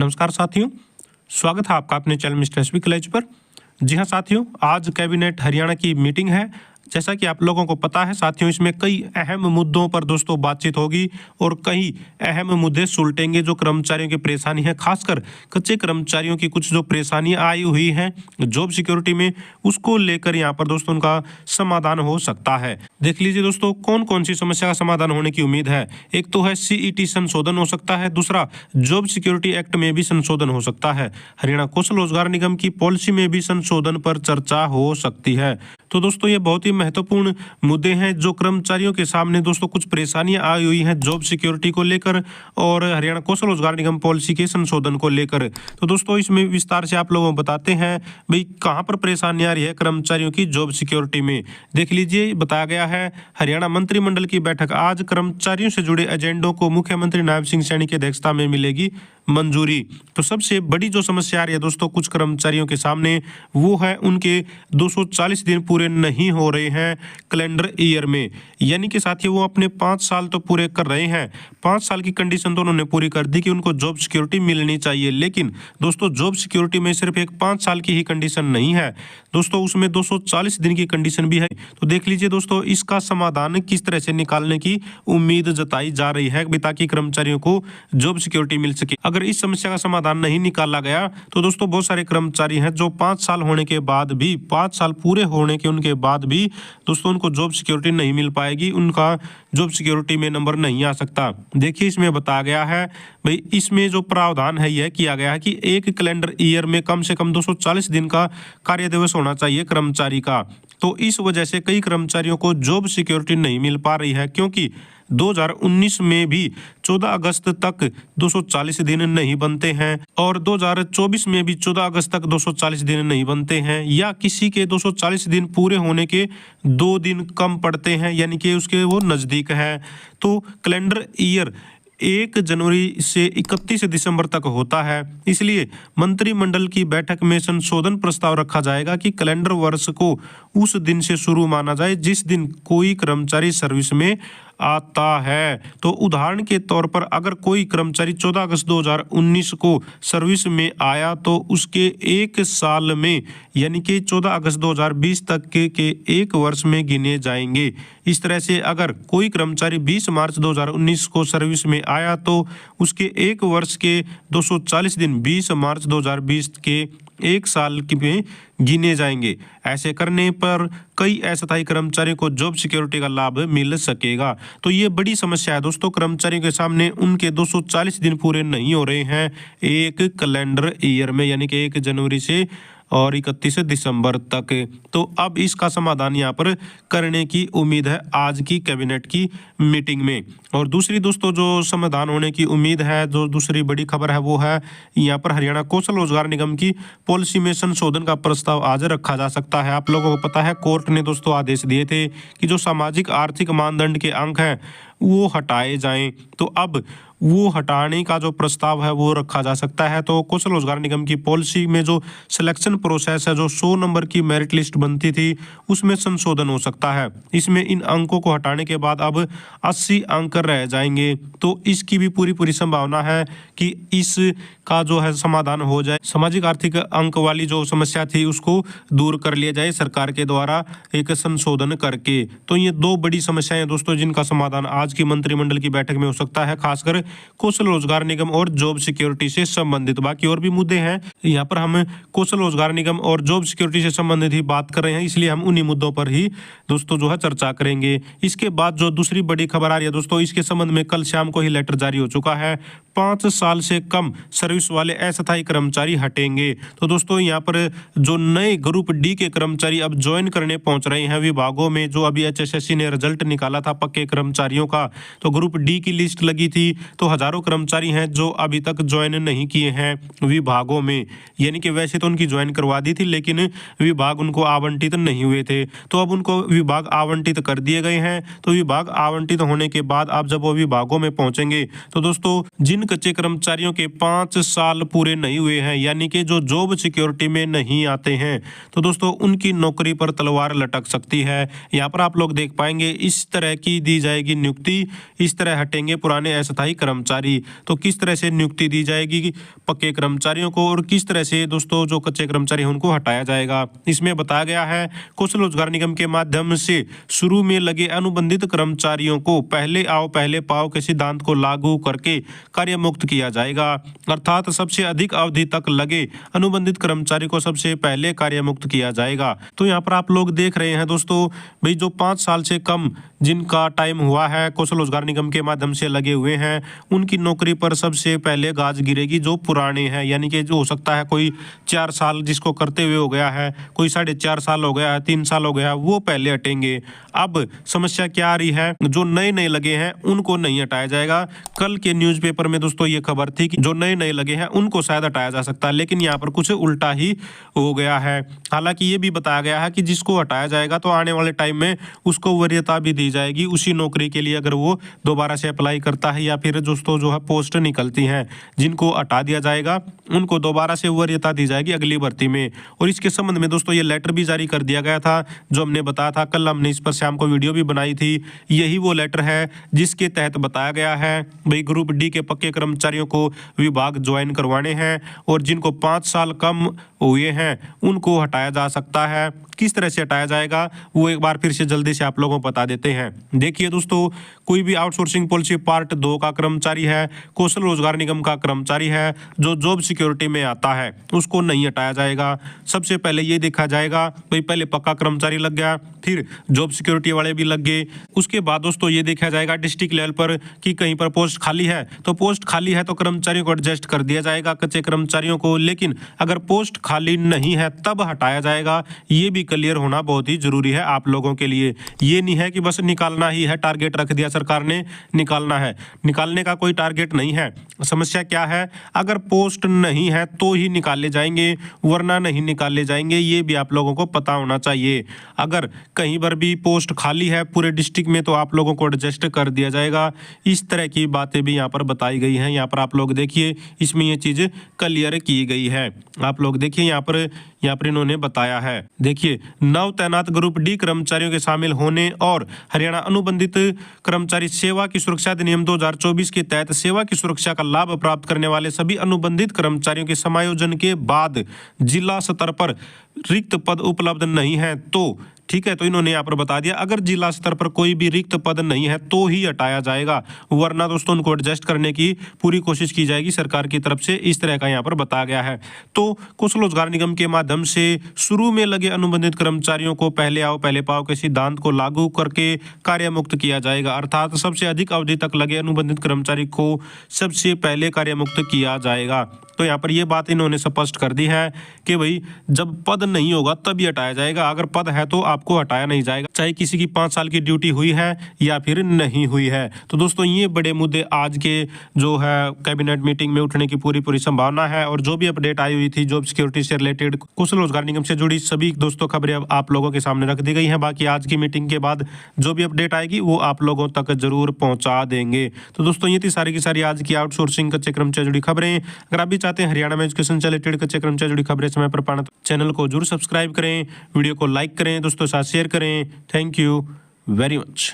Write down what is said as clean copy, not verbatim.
नमस्कार साथियों, स्वागत है आपका अपने चैनल मिस्टर एसबी कॉलेज पर। जी हाँ साथियों, आज कैबिनेट हरियाणा की मीटिंग है। जैसा कि आप लोगों को पता है साथियों, इसमें कई अहम मुद्दों पर दोस्तों बातचीत होगी और कई अहम मुद्दे सुलटेंगे। जो कर्मचारियों की परेशानी है, खासकर कच्चे कर्मचारियों की कुछ जो परेशानियां आई हुई हैं जॉब सिक्योरिटी में, उसको लेकर यहाँ पर दोस्तों उनका समाधान हो सकता है। देख लीजिए दोस्तों, कौन कौन सी समस्या का समाधान होने की उम्मीद है। एक तो है सीईटी संशोधन हो सकता है, दूसरा जॉब सिक्योरिटी एक्ट में भी संशोधन हो सकता है, हरियाणा कौशल रोजगार निगम की पॉलिसी में भी संशोधन पर चर्चा हो सकती है। तो दोस्तों ये बहुत ही महत्वपूर्ण मुद्दे हैं जो कर्मचारियों के सामने दोस्तों कुछ परेशानियां आई हुई हैं जॉब सिक्योरिटी को लेकर और हरियाणा कौशल रोजगार निगम पॉलिसी के संशोधन को लेकर। तो दोस्तों इसमें विस्तार से आप लोगों को बताते हैं भाई कहां पर परेशानी आ रही है कर्मचारियों की जॉब सिक्योरिटी में। देख लीजिए, बताया गया है हरियाणा मंत्रिमंडल की बैठक आज कर्मचारियों से जुड़े एजेंडों को मुख्यमंत्री नायब सिंह सैनी की अध्यक्षता में मिलेगी मंजूरी। तो सबसे बड़ी जो समस्या आ रही है दोस्तों कुछ कर्मचारियों के सामने, वो है उनके 240 दिन पूरे नहीं हो रहे हैं कैलेंडर ईयर में। यानी कि साथियों वो अपने 5 साल तो पूरे कर रहे हैं, 5 साल की कंडीशन तो उन्होंने पूरी कर दी कि उनको जॉब सिक्योरिटी मिलनी चाहिए। लेकिन दोस्तों जॉब सिक्योरिटी में सिर्फ एक 5 साल की ही कंडीशन नहीं है दोस्तों, उसमें 240 दिन की कंडीशन भी है। तो देख लीजिए दोस्तों, इसका समाधान किस तरह से निकालने की उम्मीद जताई जा रही है ताकि कर्मचारियों को जॉब सिक्योरिटी मिल सके। अगर इस समस्या का समाधान नहीं निकाला गया तो दोस्तों बहुत सारे कर्मचारी हैं जो 5 साल होने के बाद भी, 5 साल पूरे होने के उनके बाद भी दोस्तों उनको जॉब सिक्योरिटी नहीं मिल पाएगी, उनका जॉब सिक्योरिटी में नंबर नहीं आ सकता। देखिए इसमें बताया गया है भाई, इसमें जो प्रावधान है यह किया गया है कि एक कैलेंडर ईयर में कम से कम 240 दिन का कार्य दिवस होना चाहिए कर्मचारी का। तो इस वजह से कई कर्मचारियों को जॉब सिक्योरिटी नहीं मिल पा रही है, क्योंकि 2019 में भी 14 अगस्त तक 240 दिन नहीं बनते हैं और 2024 में भी 14 अगस्त तक 240 दिन नहीं बनते हैं, या किसी के 240 दिन पूरे होने के 2 दिन कम पड़ते हैं, यानी कि उसके वो नज़दीक है। तो कैलेंडर ईयर 1 जनवरी से 31 दिसंबर तक होता है। इसलिए मंत्रिमंडल की बैठक में संशोधन प्रस्ताव रखा जाएगा कि कैलेंडर वर्ष को उस दिन से शुरू माना जाए जिस दिन कोई कर्मचारी सर्विस में आता है। तो उदाहरण के तौर पर अगर कोई कर्मचारी 14 अगस्त 2019 को सर्विस में आया तो उसके 1 साल में यानी कि 14 अगस्त 2020 तक के 1 वर्ष में गिने जाएंगे। इस तरह से अगर कोई कर्मचारी 20 मार्च 2019 को सर्विस में आया तो उसके 1 वर्ष के 240 दिन 20 मार्च 2020 के 1 साल में गिने जाएंगे। ऐसे करने पर कई अस्थायी कर्मचारियों को जॉब सिक्योरिटी का लाभ मिल सकेगा। तो ये बड़ी समस्या है दोस्तों कर्मचारियों के सामने, उनके 240 दिन पूरे नहीं हो रहे हैं एक कैलेंडर ईयर में, यानी कि 1 जनवरी से और 31 दिसंबर तक। तो अब इसका समाधान यहाँ पर करने की उम्मीद है आज की कैबिनेट की मीटिंग में। और दूसरी दोस्तों जो समाधान होने की उम्मीद है, जो दूसरी बड़ी खबर है, वो है यहाँ पर हरियाणा कौशल रोजगार निगम की पॉलिसी में संशोधन का प्रस्ताव आज रखा जा सकता है। आप लोगों को पता है कोर्ट ने दोस्तों आदेश दिए थे कि जो सामाजिक आर्थिक मानदंड के अंक हैं वो हटाए जाएं। तो अब वो हटाने का जो प्रस्ताव है वो रखा जा सकता है। तो कौशल रोजगार निगम की पॉलिसी में जो सिलेक्शन प्रोसेस है, जो 100 नंबर की मेरिट लिस्ट बनती थी, उसमें संशोधन हो सकता है। इसमें इन अंकों को हटाने के बाद अब 80 अंक रह जाएंगे। तो इसकी भी पूरी संभावना है कि इसका जो है समाधान हो जाए, सामाजिक आर्थिक अंक वाली जो समस्या थी उसको दूर कर लिया जाए सरकार के द्वारा एक संशोधन करके। तो ये 2 बड़ी समस्याएं दोस्तों जिनका समाधान आज की मंत्रिमंडल की बैठक में हो सकता है, खासकर कौशल रोजगार निगम और जॉब सिक्योरिटी से संबंधित। बाकी और भी मुद्दे हैं, यहाँ पर हम कौशल रोजगार निगम और जॉब सिक्योरिटी से संबंधित ही बात कर रहे हैं, इसलिए हम उन्हीं मुद्दों पर ही दोस्तों जो है चर्चा करेंगे। इसके बाद जो दूसरी बड़ी खबर आ रही है दोस्तों, इसके संबंध में कल शाम को ही लेटर जारी हो चुका है। 5 साल से कम सर्विस वाले अस्थायी कर्मचारी हटेंगे। तो दोस्तों यहाँ पर जो नए ग्रुप डी के कर्मचारी अब ज्वाइन करने पहुंच रहे हैं विभागों में, जो अभी HSSC ने रिजल्ट निकाला था पक्के कर्मचारियों का, तो ग्रुप डी की लिस्ट लगी थी। तो हजारों कर्मचारी हैं जो अभी तक ज्वाइन नहीं किए हैं विभागों में, यानी कि वैसे तो उनकी ज्वाइन करवा दी थी लेकिन विभाग उनको आवंटित नहीं हुए थे। तो अब उनको विभाग आवंटित कर दिए गए हैं। तो विभाग आवंटित होने के बाद अब जब वो विभागों में पहुंचेंगे तो दोस्तों जिन कच्चे कर्मचारियों के 5 साल पूरे नहीं हुए हैं, यानी कि जो जॉब सिक्योरिटी में नहीं आते हैं, तो दोस्तों उनकी नौकरी पर तलवार लटक सकती है। यहाँ पर आप लोग देख पाएंगे इस तरह की दी जाएगी नियुक्ति, इस तरह हटेंगे पुराने अस्थायी कर्मचारी, तो किस तरह से नियुक्ति दी जाएगी पक्के कर्मचारियों को और किस तरह से दोस्तों जो कच्चे कर्मचारी हैं उनको हटाया जाएगा। इसमें बताया गया है कौशल रोजगार निगम के माध्यम से शुरू में लगे अनुबंधित कर्मचारियों को पहले आओ पहले पाओ के सिद्धांत को लागू करके कार्य मुक्त किया जाएगा, अर्थात सबसे अधिक अवधि तक लगे अनुबंधित कर्मचारी को सबसे पहले कार्य मुक्त किया जाएगा। तो यहाँ पर आप लोग देख रहे हैं दोस्तों, भाई जो 5 साल से कम जिनका टाइम हुआ है कौशल रोजगार निगम के माध्यम से लगे हुए हैं उनकी नौकरी पर सबसे पहले गाज गिरेगी। जो पुराने हैं यानी कि जो हो सकता है कोई 4 साल जिसको करते हुए हो गया है, कोई 4.5 साल हो गया है, 3 साल हो गया, वो पहले हटेंगे। अब समस्या क्या आ रही है, जो नए लगे हैं उनको नहीं हटाया जाएगा। कल के न्यूज़पेपर में दोस्तों ये खबर थी कि जो नए लगे हैं उनको शायद हटाया जा सकता है, लेकिन यहाँ पर कुछ उल्टा ही हो गया है। हालांकि ये भी बताया गया है कि जिसको हटाया जाएगा तो आने वाले टाइम में उसको वरीयता भी दी जाएगी उसी नौकरी के लिए, अगर वो दोबारा से अप्लाई करता है या फिर दोस्तों जो है पोस्ट निकलती हैं जिनको हटा दिया जाएगा उनको दोबारा से वरीयता दी जाएगी अगली भर्ती में। और इसके संबंध में दोस्तों ये लेटर भी जारी कर दिया गया था जो हमने बताया था, कल हमने इस पर शाम को वीडियो भी बनाई थी। यही वो लेटर है जिसके तहत बताया गया है भाई ग्रुप डी के पक्के कर्मचारियों को विभाग ज्वाइन करवाने हैं और जिनको 5 साल कम हुए हैं उनको हटाया जा सकता है। किस तरह से हटाया जाएगा वो एक बार फिर से जल्दी से आप लोगों को बता देते हैं। देखिए दोस्तों, कोई भी आउटसोर्सिंग पॉलिसी पार्ट 2 का कर्मचारी है, कौशल रोजगार निगम का कर्मचारी है जो जॉब सिक्योरिटी में आता है उसको नहीं हटाया जाएगा। सबसे पहले ये देखा जाएगा भाई पहले पक्का कर्मचारी लग गया, फिर जॉब सिक्योरिटी वाले भी लग गए। उसके बाद दोस्तों ये देखा जाएगा डिस्ट्रिक्ट लेवल पर कि कहीं पर पोस्ट खाली है तो पोस्ट खाली है तो कर्मचारियों को एडजस्ट कर दिया जाएगा कच्चे कर्मचारियों को, लेकिन अगर पोस्ट खाली नहीं है तब हटाया जाएगा। ये भी क्लियर होना बहुत ही जरूरी है आप लोगों के लिए। ये नहीं है कि बस निकालना ही है, टारगेट रख दिया सरकार ने निकालना है, निकालने का कोई टारगेट नहीं है। समस्या क्या है, अगर पोस्ट नहीं है तो ही निकाले जाएंगे वरना नहीं निकाले जाएंगे, ये भी आप लोगों को पता होना चाहिए। अगर कहीं पर भी पोस्ट खाली है पूरे डिस्ट्रिक्ट में तो आप लोगों को एडजस्ट कर दिया जाएगा। इस तरह की बातें भी यहाँ पर बताई गई हैं। यहाँ पर आप लोग देखिए इसमें ये चीज क्लियर की गई है। आप लोग देखिए यहाँ पर इन्होंने बताया है। देखिए, नव तैनात ग्रुप डी कर्मचारियों के शामिल होने और हरियाणा अनुबंधित कर्मचारी सेवा की सुरक्षा अधिनियम 2024 के तहत सेवा की सुरक्षा का लाभ प्राप्त करने वाले सभी अनुबंधित कर्मचारियों के समायोजन के बाद जिला स्तर पर रिक्त पद उपलब्ध नहीं है तो ठीक है, तो इन्होंने यहाँ पर बता दिया अगर जिला स्तर पर कोई भी रिक्त पद नहीं है तो ही हटाया जाएगा, वरना दोस्तों उनको एडजस्ट करने की पूरी कोशिश की जाएगी सरकार की तरफ से। इस तरह का यहाँ पर बताया गया है। तो कौशल रोजगार निगम के माध्यम से शुरू में लगे अनुबंधित कर्मचारियों को पहले आओ पहले पाओ के सिद्धांत को लागू करके कार्य मुक्त किया जाएगा, अर्थात सबसे अधिक अवधि तक लगे अनुबंधित कर्मचारी को सबसे पहले कार्य मुक्त किया जाएगा। तो यहाँ पर ये बात इन्होंने स्पष्ट कर दी है कि भाई जब पद नहीं होगा तभी हटाया जाएगा, अगर पद है तो आपको हटाया नहीं जाएगा, चाहे किसी की 5 साल की ड्यूटी हुई है या फिर नहीं हुई है। तो दोस्तों ये बड़े मुद्दे आज के जो है कैबिनेट मीटिंग में उठने की पूरी संभावना है। और जो भी अपडेट आई हुई थी जॉब सिक्योरिटी से रिलेटेड कौशल रोजगार निगम से जुड़ी सभी दोस्तों खबरें अब आप लोगों के सामने रख दी गई हैं। बाकी आज की मीटिंग के बाद जो भी अपडेट आएगी वो आप लोगों तक जरूर पहुंचा देंगे। तो दोस्तों ये थी सारी की सारी आज की आउटसोर्सिंग कच्चे कर्मचारी जुड़ी खबरें। अगर आप भी चाहते हैं हरियाणा में एजुकेशन से रिलेटेड कच्चे कर्मचारी जुड़ी खबरें समय पर पाना तो चैनल को जरूर सब्सक्राइब करें, वीडियो को लाइक करें, दोस्तों साथ शेयर करें। Thank you very much.